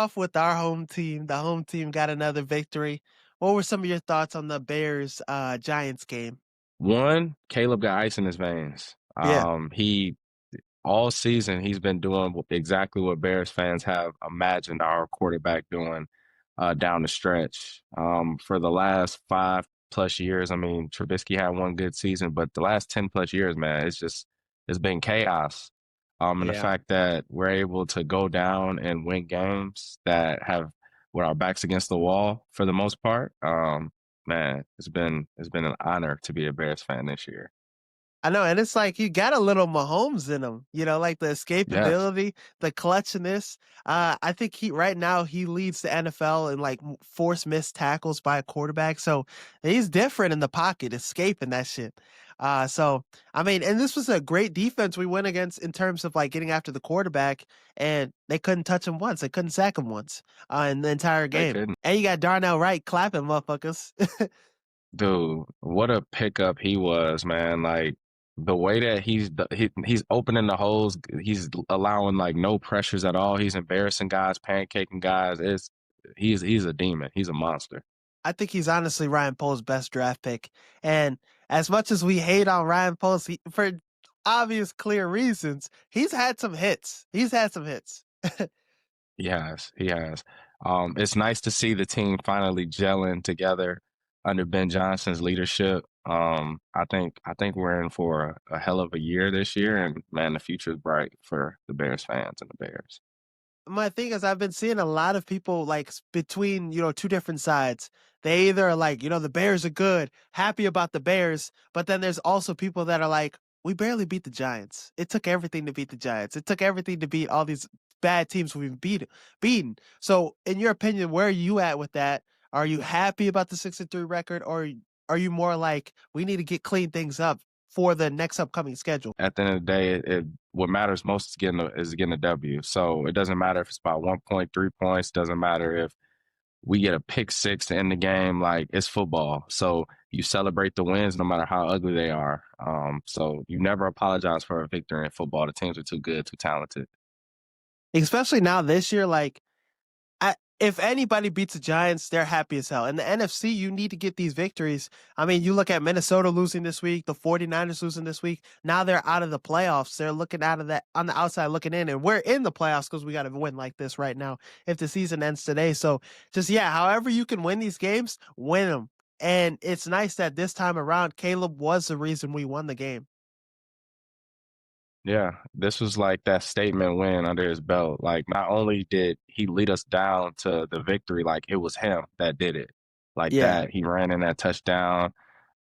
off with our home team. The home team got another victory. What were some of your thoughts on the Bears Giants game? One, Caleb got ice in his veins. Yeah, He all season he's been doing exactly what Bears fans have imagined our quarterback doing down the stretch. For the last 5+ years, I mean, Trubisky had one good season, but the last 10+ years, man, it's been chaos. And the yeah. fact that we're able to go down and win games that have with our backs against the wall for the most part, man, it's been an honor to be a Bears fan this year. I know, and it's like you got a little Mahomes in him, like the Yes. escapability, the clutchness. I think he right now he leads the NFL in like forced missed tackles by a quarterback. So he's different in the pocket, escaping that shit. So I mean, and this was a great defense we went against in terms of like getting after the quarterback, and they couldn't touch him once, they couldn't sack him once in the entire They game. couldn't. And you got Darnell Wright clapping motherfuckers. Dude, what a pickup he was, man. Like the way that he's opening the holes, he's allowing like no pressures at all. He's embarrassing guys, pancaking guys. He's a demon. He's a monster. I think he's honestly Ryan Pohl's best draft pick. And as much as we hate on Ryan Pohl for obvious, clear reasons, he's had some hits. He's had some hits. He has. He has. It's nice to see the team finally gelling together under Ben Johnson's leadership. I think we're in for a hell of a year this year, and man, the future is bright for the Bears fans and the Bears. My thing is I've been seeing a lot of people like between, two different sides. They either are like, the Bears are good, happy about the Bears, but then there's also people that are like, we barely beat the Giants. It took everything to beat the Giants. It took everything to beat all these bad teams we've beaten. So, in your opinion, where are you at with that? Are you happy about the 6-3 record, or are you more like we need to get clean things up for the next upcoming schedule? At the end of the day, what matters most is getting a W. So it doesn't matter if it's by 1 point, 3 points. Doesn't matter if we get a pick six to end the game. Like it's football, so you celebrate the wins no matter how ugly they are. So you never apologize for a victory in football. The teams are too good, too talented. Especially now this year, like if anybody beats the Giants, they're happy as hell. In the NFC, you need to get these victories. I mean, you look at Minnesota losing this week, the 49ers losing this week. Now they're out of the playoffs. They're looking out of that on the outside looking in, and we're in the playoffs because we got to win like this right now if the season ends today. So just, yeah, however you can win these games, win them. And it's nice that this time around, Caleb was the reason we won the game. Yeah, this was like that statement win under his belt. Like not only did he lead us down to the victory, like it was him that did it. Like Yeah. that, he ran in that touchdown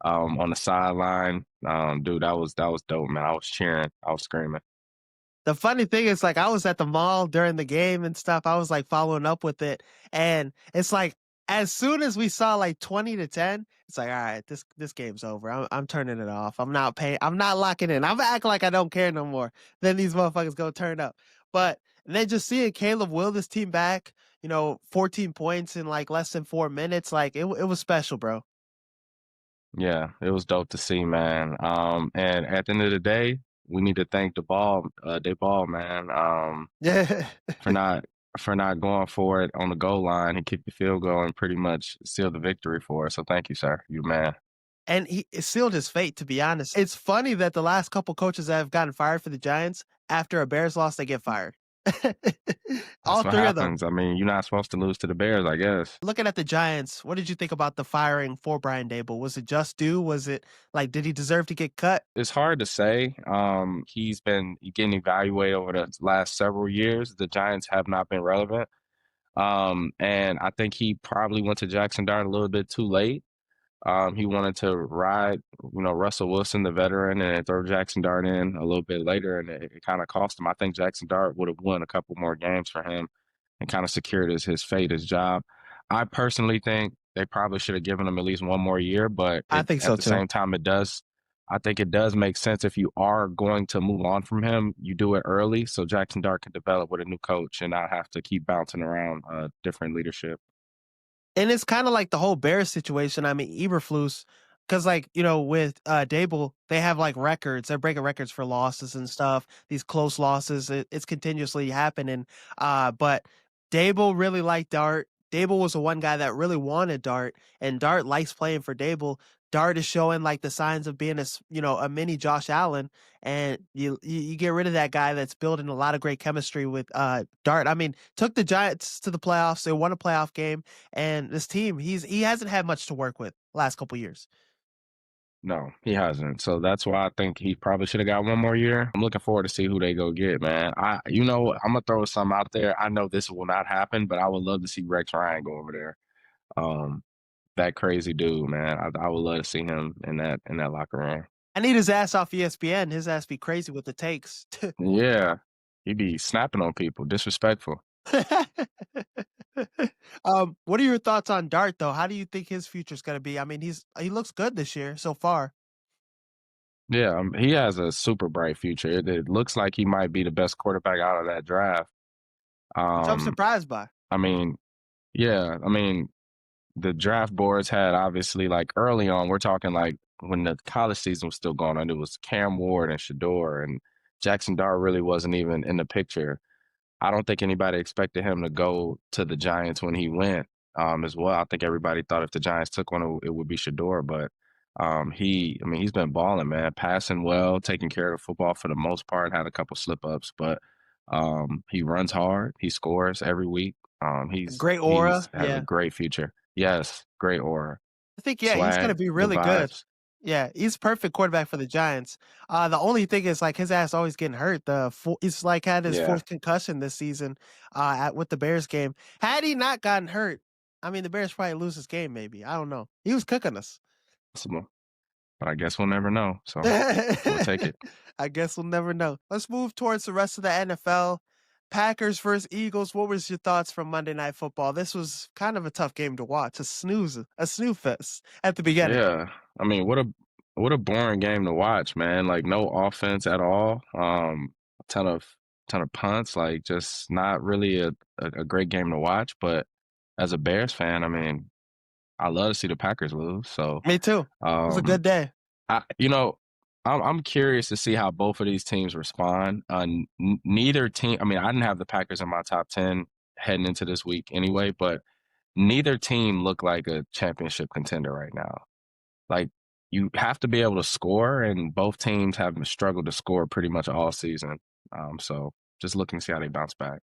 on the sideline. Dude, that was dope, man. I was cheering, I was screaming. The funny thing is, like, I was at the mall during the game and stuff. I was like following up with it, and it's like as soon as we saw like 20-10, it's like, all right, this game's over. I'm turning it off. I'm not paying. I'm not locking in. I'm acting like I don't care no more. Then these motherfuckers go turn up. But then just seeing Caleb will this team back, 14 points in like less than 4 minutes, like it was special, bro. Yeah, it was dope to see, man. And at the end of the day, we need to thank the ball, man, Yeah. for not for not going for it on the goal line. He kicked the field goal and pretty much sealed the victory for us. So thank you, sir. You man. And he it sealed his fate, to be honest. It's funny that the last couple coaches that have gotten fired for the Giants, after a Bears loss, they get fired. All That's what three of them. happens. I mean, you're not supposed to lose to the Bears, I guess. Looking at the Giants, what did you think about the firing for Brian Dable? Was it just due? Was it like, did he deserve to get cut? It's hard to say. He's been getting evaluated over the last several years. The Giants have not been relevant. And I think he probably went to Jackson Dart a little bit too late. He wanted to ride, Russell Wilson, the veteran, and throw Jackson Dart in a little bit later, and it kind of cost him. I think Jackson Dart would have won a couple more games for him and kind of secured his fate, his job. I personally think they probably should have given him at least one more year, but I think at so the too. same time, it does. I think it does make sense if you are going to move on from him, you do it early so Jackson Dart can develop with a new coach and not have to keep bouncing around different leadership. And it's kind of like the whole Bears situation. I mean, Eberflus, because like with Dable, they have like records. They're breaking records for losses and stuff. These close losses, it's continuously happening. But Dable really liked Dart. Dable was the one guy that really wanted Dart, and Dart likes playing for Dable. Dart is showing like the signs of being a mini Josh Allen, and you get rid of that guy that's building a lot of great chemistry with Dart. I mean, took the Giants to the playoffs. They won a playoff game, and this team he hasn't had much to work with last couple years. No, he hasn't. So that's why I think he probably should have got one more year. I'm looking forward to see who they go get, man. I'm gonna throw some out there. I know this will not happen, but I would love to see Rex Ryan go over there. Um, that crazy dude, man. I would love to see him in that locker room. I need his ass off ESPN. His ass be crazy with the takes. Yeah, he be snapping on people, disrespectful. What are your thoughts on Dart though? How do you think his future's gonna be? I mean, he looks good this year so far, Yeah, he has a super bright future. It looks like he might be the best quarterback out of that draft. which I'm Um, surprised by. I mean, yeah, I mean, the draft boards had obviously like early on, we're talking like when the college season was still going on, it was Cam Ward and Shador and Jackson Dart really wasn't even in the picture. I don't think anybody expected him to go to the Giants when he went as well. I think everybody thought if the Giants took one, it would be Shador, but I mean, he's been balling, man, passing well, taking care of the football for the most part, had a couple slip ups, but he runs hard, he scores every week. Great He's aura, has a yeah. great future. Yes, great aura, I think yeah, he's gonna swag, be good really good. vibes. Yeah, he's perfect quarterback for the Giants. The only thing is like his ass always getting hurt. He's like had his Yeah, fourth concussion this season, with the Bears game. Had he not gotten hurt, I mean the Bears probably lose this game. Maybe I don't know. He was cooking us. possible, but I guess we'll never know. So we'll take it. I guess we'll never know. Let's move towards the rest of the NFL. Packers versus Eagles. What was your thoughts from Monday Night Football? This was kind of a tough game to watch. A snooze fest at the beginning. Yeah, I mean, what a boring game to watch, man. Like no offense at all. A ton of punts. Like just not really a great game to watch. But as a Bears fan, I mean, I love to see the Packers lose. So, Me too. It was a um, good day. I you know, I'm curious to see how both of these teams respond. Neither team. I mean, I didn't have the Packers in my top 10 heading into this week anyway, but neither team looked like a championship contender right now. Like you have to be able to score, and both teams have struggled to score pretty much all season. So just looking to see how they bounce back.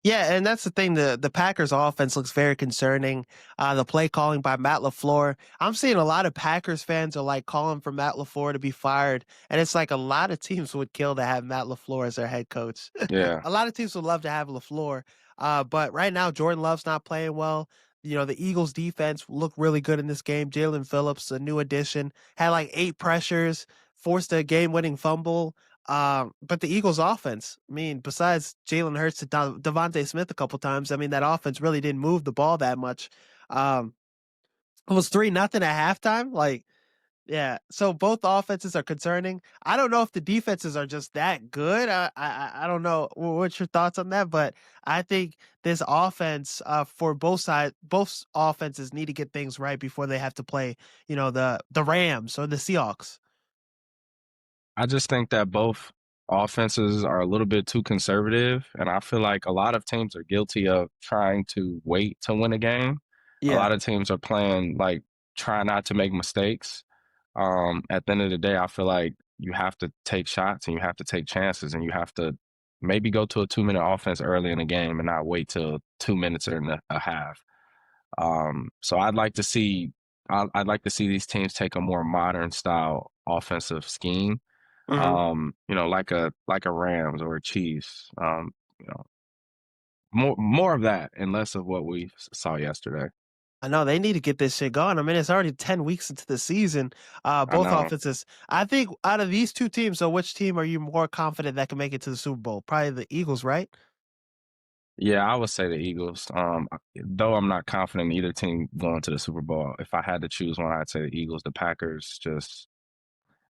Yeah, and that's the thing. The Packers offense looks very concerning. The play calling by Matt LaFleur. I'm seeing a lot of Packers fans are like calling for Matt LaFleur to be fired. And it's like a lot of teams would kill to have Matt LaFleur as their head coach. Yeah, A lot of teams would love to have LaFleur. But right now Jordan Love's not playing well. You know, the Eagles defense looked really good in this game. Jalen Phillips, a new addition, had like 8 pressures, forced a game-winning fumble. But the Eagles offense, I mean, besides Jalen Hurts and Devontae Smith a couple times, I mean, that offense really didn't move the ball that much. Um, it was 3-0 at halftime. Like, yeah. So both offenses are concerning. I don't know if the defenses are just that good. I don't know. What's your thoughts on that? But I think this offense, for both offenses need to get things right before they have to play, the Rams or the Seahawks. I just think that both offenses are a little bit too conservative, and I feel like a lot of teams are guilty of trying to wait to win a game. A Yeah. lot of teams are playing like try not to make mistakes. At the end of the day, I feel like you have to take shots and you have to take chances and you have to maybe go to a 2 minute offense early in the game and not wait till 2 minutes or in a half. So I'd like to see these teams take a more modern style offensive scheme. Hmm. Like a Rams or a Chiefs. You know, more of that and less of what we saw yesterday. I know they need to get this shit going. I mean, it's already 10 weeks into the season. I Both know. offenses. I think out of these two teams, so which team are you more confident that can make it to the Super Bowl? Probably the Eagles, right? Yeah, I would say the Eagles. Though I'm not confident in either team going to the Super Bowl. If I had to choose one, I'd say the Eagles. The Packers just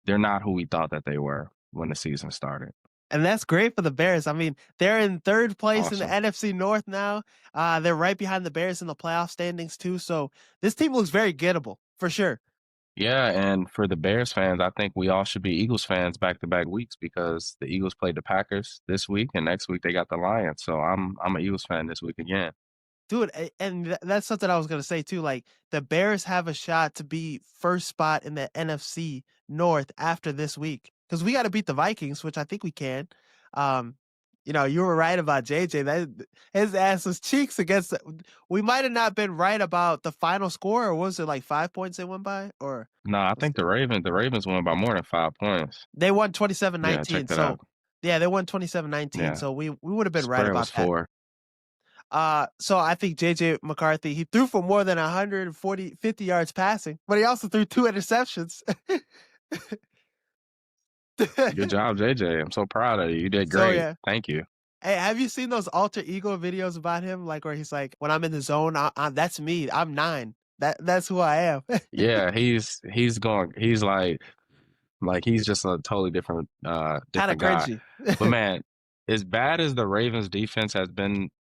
they're not who we thought that they were when the season started. And that's great for the Bears. I mean, they're in third place in the Awesome. NFC North now. They're right behind the Bears in the playoff standings too. So this team looks very gettable for sure. Yeah, and for the Bears fans, I think we all should be Eagles fans back-to-back weeks because the Eagles played the Packers this week, and next week they got the Lions. So I'm an Eagles fan this week again. Dude, and that's something I was gonna say too. Like the Bears have a shot to be first spot in the NFC North after this week because we got to beat the Vikings, which I think we can. Um, you were right about JJ. That his ass was cheeks against. We might have not been right about the final score, or was it like 5 points they won by, or No, I was think it? The Ravens won by more than 5 points. They won 27 Yeah, check 19. that out. So yeah, they won 27-19. Yeah, So we would have been right spread was about that. 4. So I think JJ McCarthy, he threw for more than 140, 50 yards passing, but he also threw two interceptions. Good job, JJ. I'm so proud of you. You did So great. yeah. Thank you. Hey, have you seen those alter ego videos about him? Like where he's like, when I'm in the zone, that's me. I'm 9. That's who I am. Yeah, he's going. He's like he's just a totally different Kind of different guy. cringy. But man, as bad as the Ravens defense has been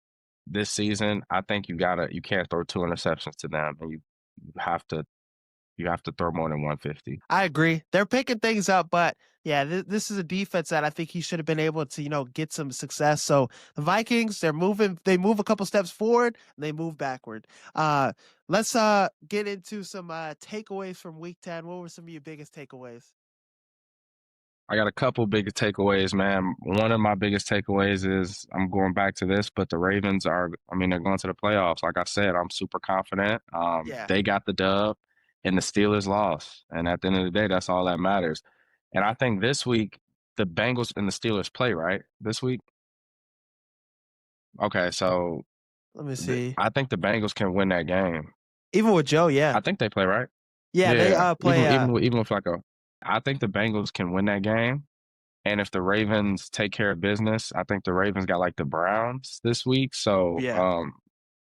this season, I think you can't throw 2 interceptions to them, and you have to you have to throw more than 150. I agree. They're picking things up, but yeah, this is a defense that I think he should have been able to, get some success. So the Vikings, they move a couple steps forward, and they move backward. Let's get into some takeaways from week 10. What were some of your biggest takeaways? I got a couple big takeaways, man. One of my biggest takeaways is I'm going back to this, but the Ravens I mean, they're going to the playoffs. Like I said, I'm super confident. Yeah. They got the dub and the Steelers lost. And at the end of the day, that's all that matters. And I think this week, the Bengals and the Steelers play, right? This week? Okay, so Let me see. I think the Bengals can win that game. Even with Joe, yeah. I think they play, right? Yeah, they Yeah. play Even with like I think the Bengals can win that game. And if the Ravens take care of business, I think the Ravens got like the Browns this week. So yeah.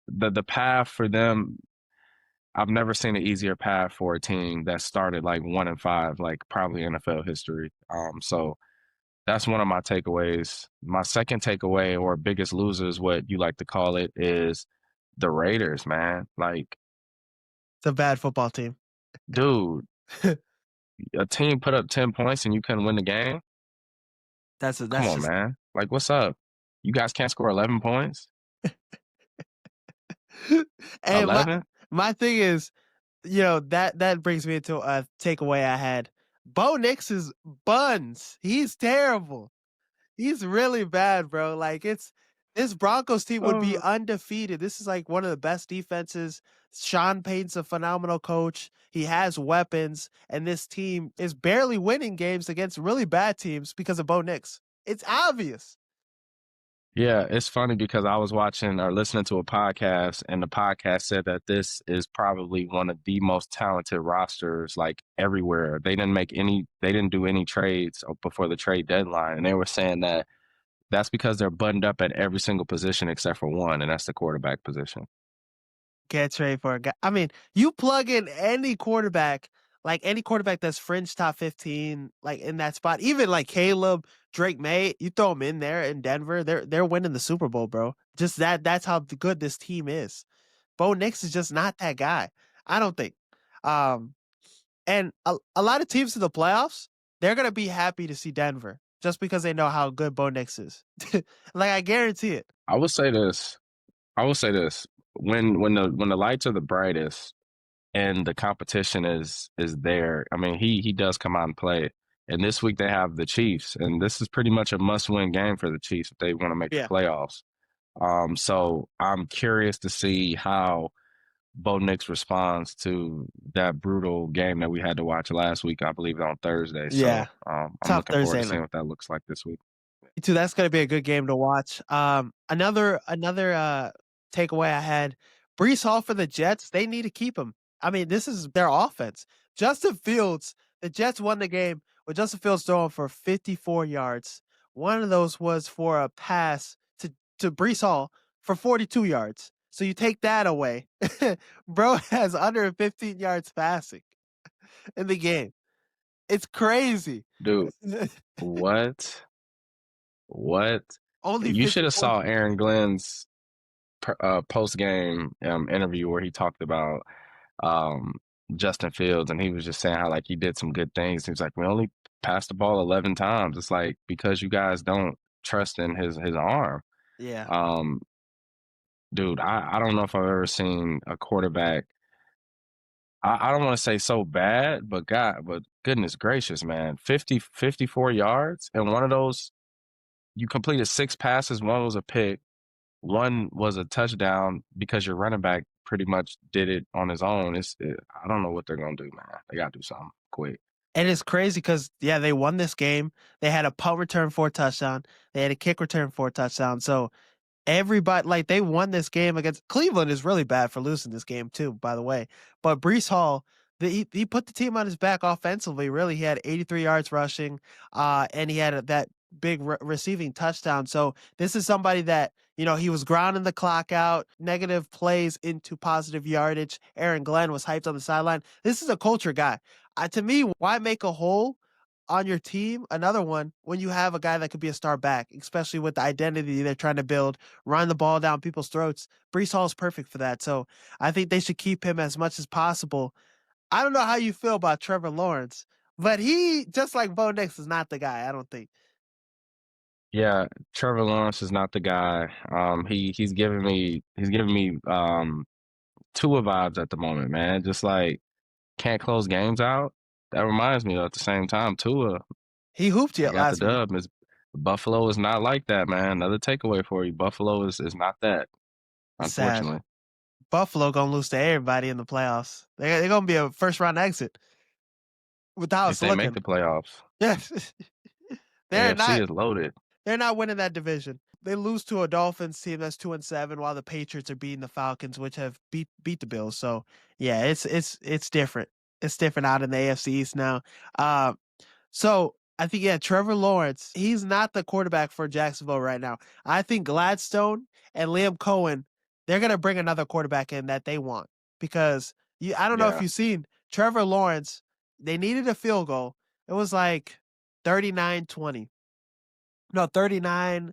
the path for them, I've never seen an easier path for a team that started like 1-5, like probably NFL history. So that's one of my takeaways. My second takeaway or biggest loser is what you like to call it is the Raiders, man. Like, It's a bad football team. dude, a team put up 10 points and you couldn't win the game. Come That's on, just man. Like, what's up? You guys can't score 11 points? and 11? my thing is, that brings me into a takeaway I had. Bo Nix is buns. He's terrible. He's really bad, bro. Like this Broncos team would be Oh. undefeated. This is like one of the best defenses. Sean Payton's a phenomenal coach. He has weapons, and this team is barely winning games against really bad teams because of Bo Nix. It's obvious. Yeah, it's funny because I was watching or listening to a podcast, and the podcast said that this is probably one of the most talented rosters like everywhere. They didn't do any trades before the trade deadline, and they were saying that that's because they're buttoned up at every single position except for one, and that's the quarterback position. Can't trade for a guy. I mean, you plug in any quarterback, like any quarterback that's fringe top 15, like in that spot, even like Caleb, Drake May, you throw them in there in Denver, they're winning the Super Bowl, bro. Just that's how good this team is. Bo Nix is just not that guy. I don't think. Um, and a lot of teams in the playoffs, they're gonna be happy to see Denver just because they know how good Bo Nix is. Like I guarantee it. I will say this. I will say this. When the lights are the brightest and the competition is there. I mean, he does come out and play. And this week they have the Chiefs, and this is pretty much a must-win game for the Chiefs if they want to make the Yeah. playoffs. So I'm curious to see how Bo Nix responds to that brutal game that we had to watch last week. I believe on Thursday. So Yeah. I'm Tough looking forward Thursday to night. seeing what that looks like this week. Too. That's gonna be a good game to watch. Another takeaway I had: Brees Hall for the Jets. They need to keep him. I mean, this is their offense. Justin Fields. The Jets won the game with Justin Fields throwing for 54 yards. One of those was for a pass to Brees Hall for 42 yards. So you take that away, bro has under 15 yards passing in the game. It's crazy. Dude, what? What? Only You should have 54. saw Aaron Glenn's post game interview where he talked about Justin Fields, and he was just saying how like he did some good things. He was like, we only passed the ball 11 times. It's like because you guys don't trust in his arm. Yeah. Um, dude, I don't know if I've ever seen a quarterback. I don't want to say so bad, but goodness gracious, man, 54 yards, and one of those you completed six passes. One was a pick. One was a touchdown because your running back pretty much did it on his own. I don't know what they're gonna do, man. They gotta do something quick. And it's crazy because yeah, they won this game. They had a punt return for a touchdown. They had a kick return for a touchdown. So everybody, like, they won this game against Cleveland is really bad for losing this game too, by the way. But Brees Hall, he put the team on his back offensively. Really, he had 83 yards rushing, and he had that big receiving touchdown. So this is somebody that, he was grounding the clock out, negative plays into positive yardage. Aaron Glenn was hyped on the sideline. This is a culture guy. To me, why make a hole on your team, another one, when you have a guy that could be a star back, especially with the identity they're trying to build, run the ball down people's throats. Brees Hall is perfect for that. So I think they should keep him as much as possible. I don't know how you feel about Trevor Lawrence, but he, just like Bo Nix, is not the guy, I don't think. Yeah, Trevor Lawrence is not the guy. He's giving me Tua vibes at the moment, man. Just like can't close games out. That reminds me at the same time, Tua, He hooped they you got the last week. dub. Buffalo is not like that, man. Another takeaway for you. Buffalo is not that, It's sad. unfortunately. Buffalo gonna lose to everybody in the playoffs. They're gonna be a first round exit with how If it's they make looking. the playoffs, Yeah. they're AFC not is loaded. They're not winning that division. They lose to a Dolphins team that's 2-7, while the Patriots are beating the Falcons, which have beat the Bills. So yeah, it's different. It's different out in the AFC East now. Uh, so I think yeah, Trevor Lawrence, he's not the quarterback for Jacksonville right now. I think Gladstone and Liam Cohen, they're gonna bring another quarterback in that they want because I don't know if Yeah, you've seen Trevor Lawrence. They needed a field goal. It was like 39-20. No, 30-29.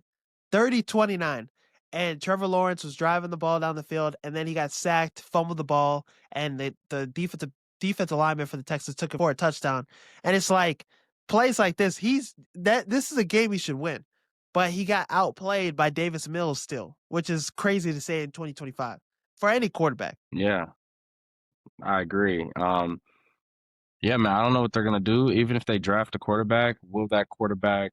And Trevor Lawrence was driving the ball down the field, and then he got sacked, fumbled the ball, and the defensive lineman for the Texans took it for a touchdown. And it's like plays like this, this is a game he should win. But he got outplayed by Davis Mills still, which is crazy to say in 2025 for any quarterback. yeah, I agree. Yeah, man, I don't know what they're gonna do. Even if they draft a quarterback, will that quarterback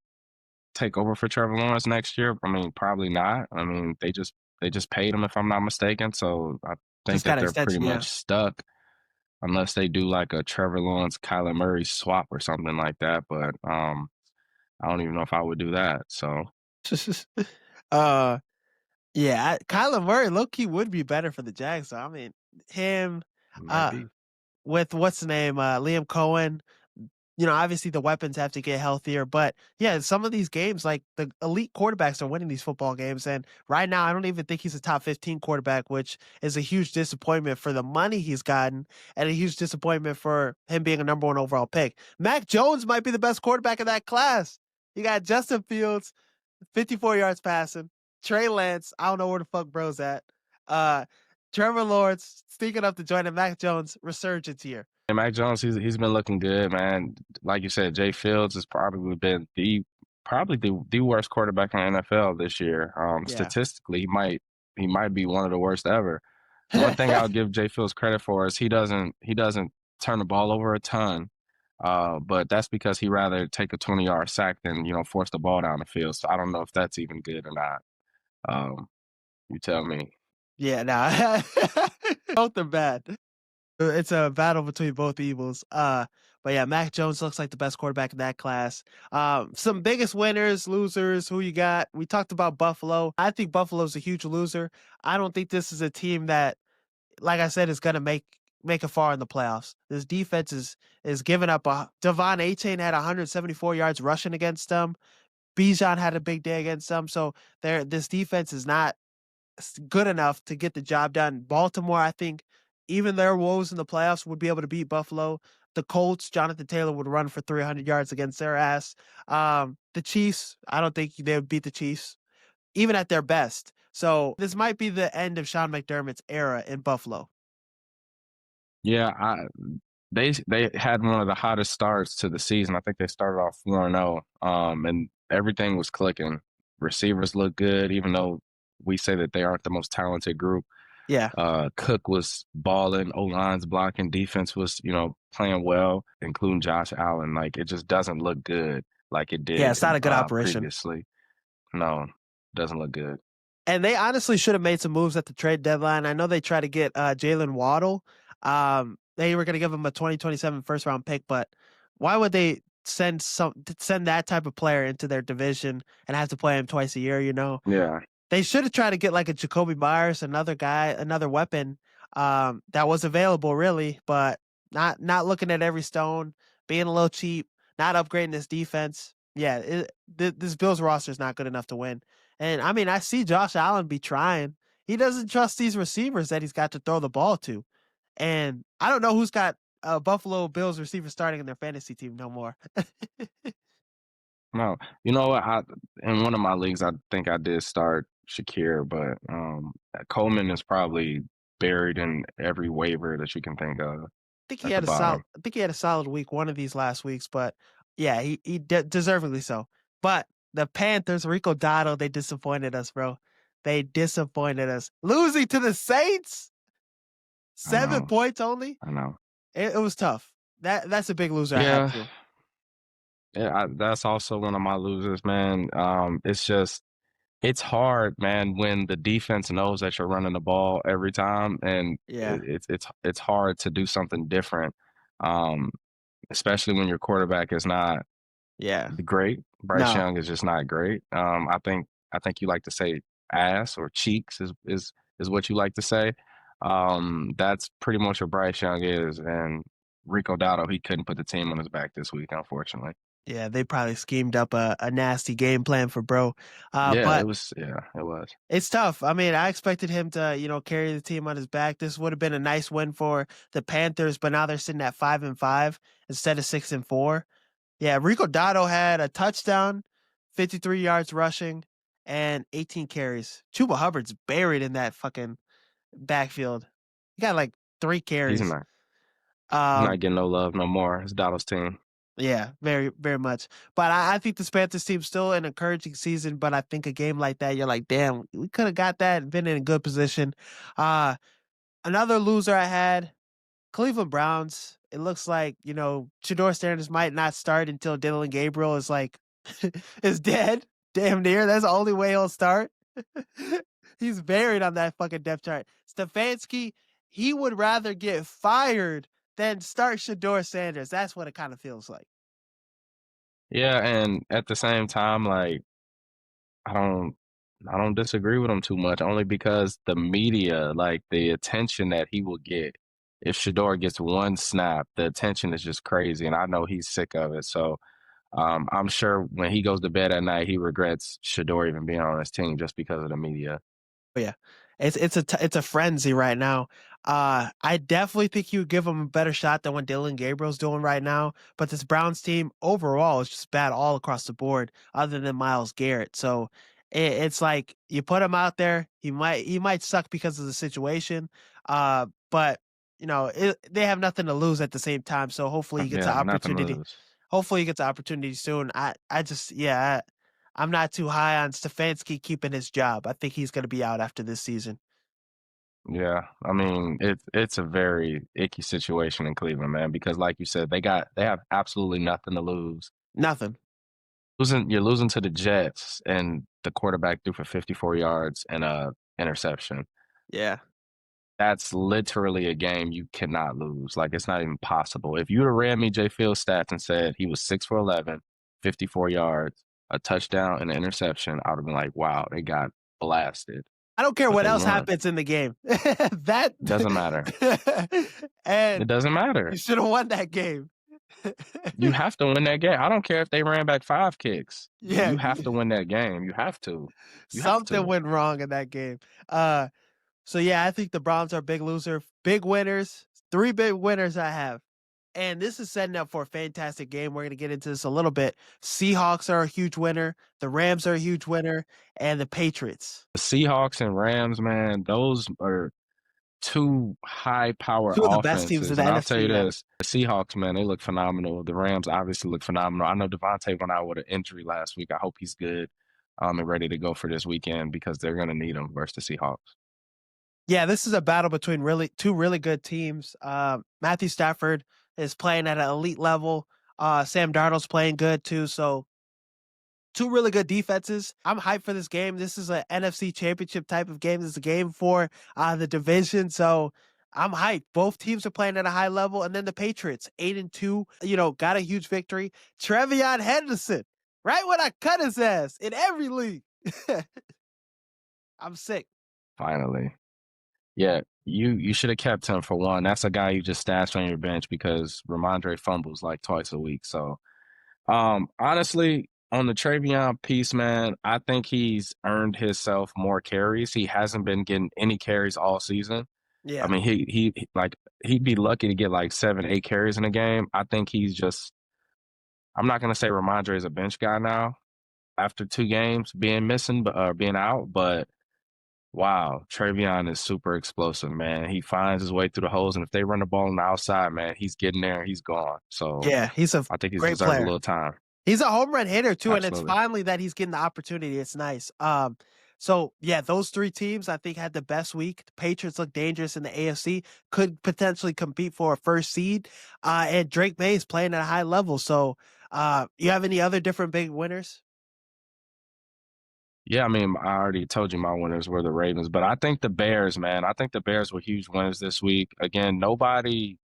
take over for Trevor Lawrence next year? I mean, probably not. I mean, they just paid him if I'm not mistaken, so I think Just that got an they're pretty extension, yeah. much stuck unless they do like a Trevor Lawrence Kyler Murray swap or something like that. But I don't even know if I would do that. So uh Yeah, Kyler Murray low key would be better for the Jags. So I mean, him, it might uh, be. with what's the name, Liam Cohen. Obviously the weapons have to get healthier, but yeah, some of these games, like the elite quarterbacks are winning these football games, and right now I don't even think he's a top 15 quarterback, which is a huge disappointment for the money he's gotten, and a huge disappointment for him being a number one overall pick. Mac Jones might be the best quarterback in that class. You got Justin Fields, 54 yards passing. Trey Lance, I don't know where the fuck bro's at. Uh, Trevor Lawrence sneaking up to join the Mac Jones resurgence here. And Mac Jones, he's been looking good, man. Like you said, Jay Fields has probably been the worst quarterback in the NFL this year. Yeah. Statistically, he might be one of the worst ever. One thing I'll give Jay Fields credit for is he doesn't turn the ball over a ton. But that's because he rather take a 20-yard sack than, force the ball down the field. So I don't know if that's even good or not. Um, you tell me. Yeah, nah. Both are bad. It's a battle between both evils. But yeah, Mac Jones looks like the best quarterback in that class. Some biggest winners, losers, who you got? We talked about Buffalo. I think Buffalo's a huge loser. I don't think this is a team that, like I said, is gonna make it far in the playoffs. This defense is giving up. Devon Achane had 174 yards rushing against them. Bijan had a big day against them. So this defense is not good enough to get the job done. Baltimore, I think, even their woes in the playoffs would be able to beat Buffalo. The Colts, Jonathan Taylor would run for 300 yards against their ass. The Chiefs, I don't think they would beat the Chiefs, even at their best. So this might be the end of Sean McDermott's era in Buffalo. Yeah, they had one of the hottest starts to the season. I think they started off 4-0, and everything was clicking. Receivers look good, even though we say that they aren't the most talented group. Yeah. Cook was balling, O-line's blocking, defense was, playing well, including Josh Allen. Like it just doesn't look good like it Yeah, did it's not a good operation. previously. No, doesn't look good. And they honestly should have made some moves at the trade deadline. I know they tried to get Jalen Waddle. They were going to give him a 2027 first round pick, but why would they send that type of player into their division and have to play him twice a year? Yeah, They should have tried to get like a Jacoby Myers, another guy, another weapon that was available really, but not looking at every stone, being a little cheap, not upgrading this defense. Yeah, this Bills roster is not good enough to win. And I mean, I see Josh Allen be trying. He doesn't trust these receivers that he's got to throw the ball to. And I don't know who's got Buffalo Bills receiver starting in their fantasy team no more. no. You know what? In one of my leagues, I think I did start Shakir, but Coleman is probably buried in every waiver that you can think of at the bottom. I think he had a solid week one of these last weeks, but yeah, he deservedly so. But the Panthers, Rico Dotto, they disappointed us, bro. They disappointed us, losing to the Saints. I 7 points only. I know. It was tough. That's a big loser I had Yeah, too. yeah, that's also one of my losers, man. It's hard, man, when the defense knows that you're running the ball every time, and Yeah, it's hard to do something different, um, especially when your quarterback is not yeah. great. Bryce No, Young is just not great. I think you like to say ass or cheeks is what you like to say. That's pretty much what Bryce Young is, and Rico Dowdle, he couldn't put the team on his back this week, unfortunately. yeah, they probably schemed up a nasty game plan for bro. Yeah, But it was. it's tough. I mean, I expected him to, carry the team on his back. This would have been a nice win for the Panthers, but now they're sitting at 5-5 instead of 6-4. Yeah, Rico Dotto had a touchdown, 53 yards rushing, and 18 carries. Chuba Hubbard's buried in that fucking backfield. He got like 3 He's carries. not he's not Um, getting no love no more. It's Dowdle's team. yeah, very, very much. But I think the Panthers team's still an encouraging season. But I think a game like that, you're like, damn, we could have got that and been in a good position. Uh, Another loser I had, Cleveland Browns. It looks like, Shador Sanders might not start until Dylan Gabriel is like is dead. Damn near. That's the only way he'll start. He's buried on that fucking depth chart. Stefanski, he would rather get fired than start Shador Sanders. That's what it kind of feels like. Yeah, and at the same time, like I don't I don't disagree with him too much, only because the media, like the attention that he will get if Shador gets one snap, the attention is just crazy, and I know he's sick of it. So I'm sure when he goes to bed at night, he regrets Shador even being on his team just because of the media. Oh, yeah. It's a frenzy right now. I definitely think you would give him a better shot than what Dylan Gabriel's doing right now. But this Browns team overall is just bad all across the board, other than Miles Garrett. So it's like you put him out there, he might suck because of the situation. But they have nothing to lose at the same time. So hopefully he gets an Yeah, nothing to opportunity. lose. Hopefully he gets an opportunity soon. I just yeah. I'm not too high on Stefanski keeping his job. I think he's going to be out after this season. Yeah, I mean it's a very icky situation in Cleveland, man, because like you said, they have absolutely nothing to lose. Nothing. You're losing to the Jets, and the quarterback threw for 54 yards and a interception. Yeah. That's literally a game you cannot lose. Like it's not even possible. If you'd have ran me Jay Fields stats and said he was 6 for 11, 54 yards, a touchdown, and an interception, I would have been like, wow, they got blasted, I don't care but what they else won. happens in the game. That Doesn't matter. and It doesn't you matter. should have won that game. You have to win that game. I don't care if they ran back 5 kicks. Yeah, You have to win that game. You have to. You have something to. went wrong in that game. So yeah, I think the Browns are a big loser. Big winners. Three big winners I have. And this is setting up for a fantastic game. We're going to get into this a little bit. Seahawks are a huge winner. The Rams are a huge winner. And the Patriots. The Seahawks and Rams, man, those are two high power Two of the best teams in offenses. the And I'll tell NFC. you Yeah. this, the Seahawks, man, they look phenomenal. The Rams obviously look phenomenal. I know Devontae went out with an injury last week. I hope he's good and ready to go for this weekend because they're going to need him versus the Seahawks. Yeah, this is a battle between two really good teams. Matthew Stafford is playing at an elite level. Sam Darnold's playing good too. So two really good defenses. I'm hyped for this game. This is an NFC championship type of game. This is a game for the division. So I'm hyped. Both teams are playing at a high level. And then the Patriots, 8-2, got a huge victory. Trevion Henderson, right when I cut his ass in every league. I'm sick. Finally. Yeah, you should have kept him for one. That's a guy you just stashed on your bench because Ramondre fumbles like twice a week. So honestly, on the Travion piece, man, I think he's earned himself more carries. He hasn't been getting any carries all season. I Yeah. mean, like he'd be lucky to get like 7, 8 carries in a game. I think he's just. I'm not gonna say Ramondre is a bench guy now after 2 games being missing, but being out. But wow, Travion is super explosive, man. He finds his way through the holes, and if they run the ball on the outside, man, he's getting there and he's gone. So Yeah, he's a I think he's great deserved a player. little time. He's a home run hitter too, and it's Absolutely. finally that he's getting the opportunity. It's nice. So yeah, those three teams I think had the best week. The Patriots look dangerous in the AFC, could potentially compete for a first seed. And Drake May is playing at a high level. So you have any other different big winners? Yeah, I mean, I already told you my winners were the Ravens, but I think the Bears, man. I think the Bears were huge winners this week. Again, nobody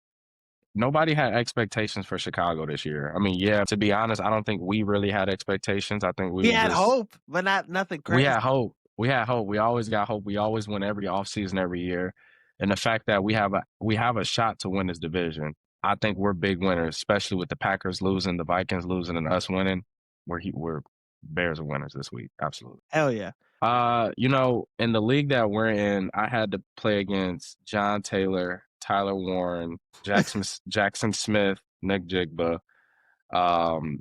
had expectations for Chicago this year. I mean, yeah, to be honest, I don't think we really had expectations. I think we We were had just hope, but not nothing we had crazy. hope. We had hope. We always got hope. We always win every offseason every year. And the fact that we have a shot to win this division, I think we're big winners, especially with the Packers losing, the Vikings losing, and us winning. We're Bears are winners this week. Absolutely. Hell yeah. In the league that we're in, I had to play against John Taylor, Tyler Warren, Jackson Smith, Nick Jigba. Um,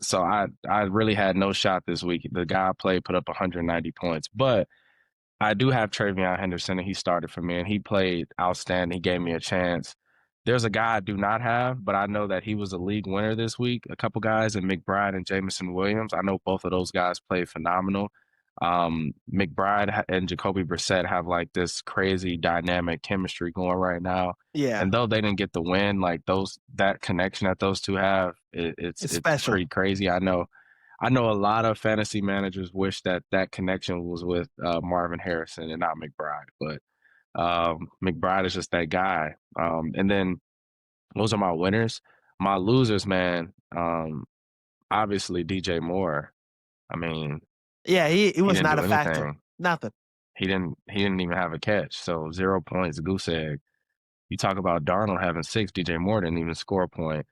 so I really had no shot this week. The guy I played put up 190 points, but I do have Travion Henderson, and he started for me, and he played outstanding. He gave me a chance. There's a guy I do not have, but I know that he was a league winner this week. A couple guys, and McBride and Jamison Williams. I know both of those guys played phenomenal. McBride and Jacoby Brissett have like this crazy dynamic chemistry going right now. Yeah, And though they didn't get the win, like that connection that those two have, it's it's it's special. pretty crazy. I know a lot of fantasy managers wish that connection was with Marvin Harrison and not McBride, but McBride is just that guy. And then those are my winners. My losers, man. Obviously DJ Moore. I mean, Yeah, he he was didn't not do a factor. anything. Nothing. He didn't even have a catch. So 0 points, goose egg. You talk about Darnold having 6. DJ Moore didn't even score a point.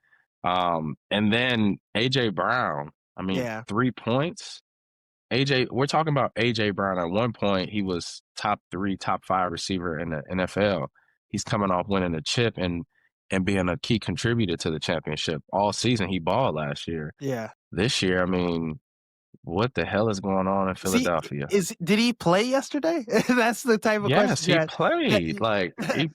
And then AJ Brown. I mean, Yeah, 3 points. We're talking about AJ Brown. At one point, he was top 3, top 5 receiver in the NFL. He's coming off winning a chip and being a key contributor to the championship all season. He balled last year. yeah. This year, I mean, what the hell is going on in See, Philadelphia? did he play yesterday? That's the type of Yes, question you he had. That, played. Like he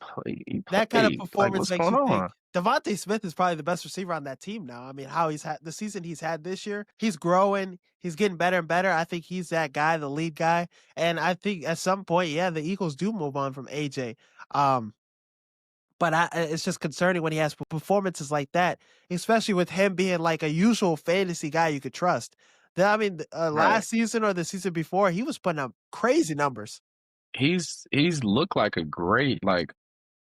that kind of played. Like performance what's makes going you think. on? Devontae Smith is probably the best receiver on that team now. I mean, how he's had the season he's had this year, he's growing, he's getting better and better. I think he's that guy, the lead guy. And I think at some point, yeah, the Eagles do move on from AJ. Um, but it's just concerning when he has performances like that, especially with him being like a usual fantasy guy you could trust. I mean, Right. last season or the season before, he was putting up crazy numbers. He's looked like a great like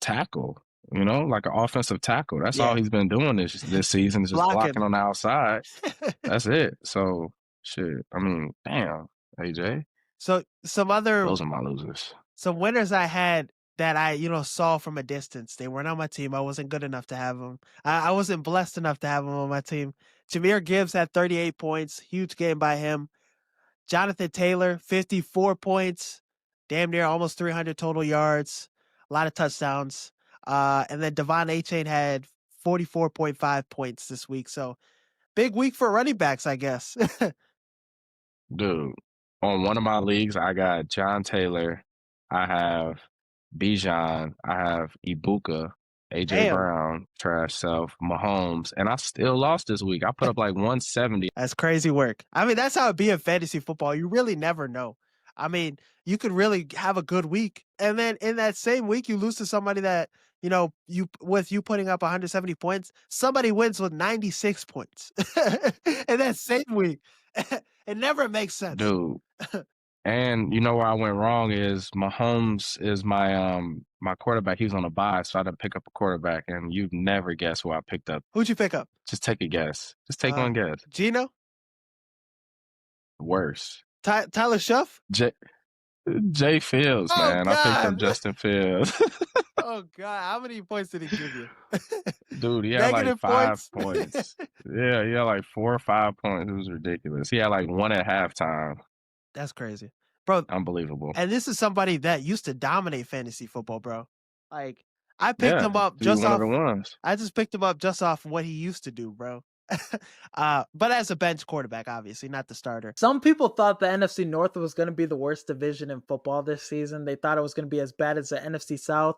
tackle, like an offensive tackle. That's all Yeah, he's been doing this season is just blocking blocking. on the outside. That's it. So shit. I mean, damn, AJ. So Those are my losers. some winners I had that I saw from a distance. They weren't on my team. I wasn't good enough to have them. I wasn't blessed enough to have them on my team. Jameer Gibbs had 38 points. Huge game by him. Jonathan Taylor, 54 points, damn near almost 300 total yards, a lot of touchdowns. And then Devon Achane had 44.5 points this week. So big week for running backs, I guess. Dude, on one of my leagues, I got John Taylor. I have Bijan, I have Ibuka, AJ Damn. Brown, trash self, Mahomes, and I still lost this week. I put up like 170. That's crazy work. I mean, that's how it be in fantasy football. You really never know. I mean, you could really have a good week, and then in that same week, you lose to somebody that you putting up 170 points. Somebody wins with 96 points in that same week. It never makes sense. Dude. And you know where I went wrong is Mahomes is my quarterback. He was on a bye, so I had to pick up a quarterback, and you'd never guess who I picked up. Who'd you pick up? Just take a guess. Just take one guess. Gino? Worse. Tyler Shuff? Jay Fields, Oh man. I picked up God. Justin Fields. Oh God. How many points did he give you? Dude, he had like Negative 5 points? points. Yeah, he had like 4 or 5 points. It was ridiculous. He had like 1 at halftime. That's crazy. Bro, Unbelievable. and this is somebody that used to dominate fantasy football, bro. Like, I picked Yeah, him up he just one of off the ones. I just picked him up just off what he used to do, bro. But as a bench quarterback, obviously, not the starter. Some people thought the NFC North was going to be the worst division in football this season. They thought it was going to be as bad as the NFC South.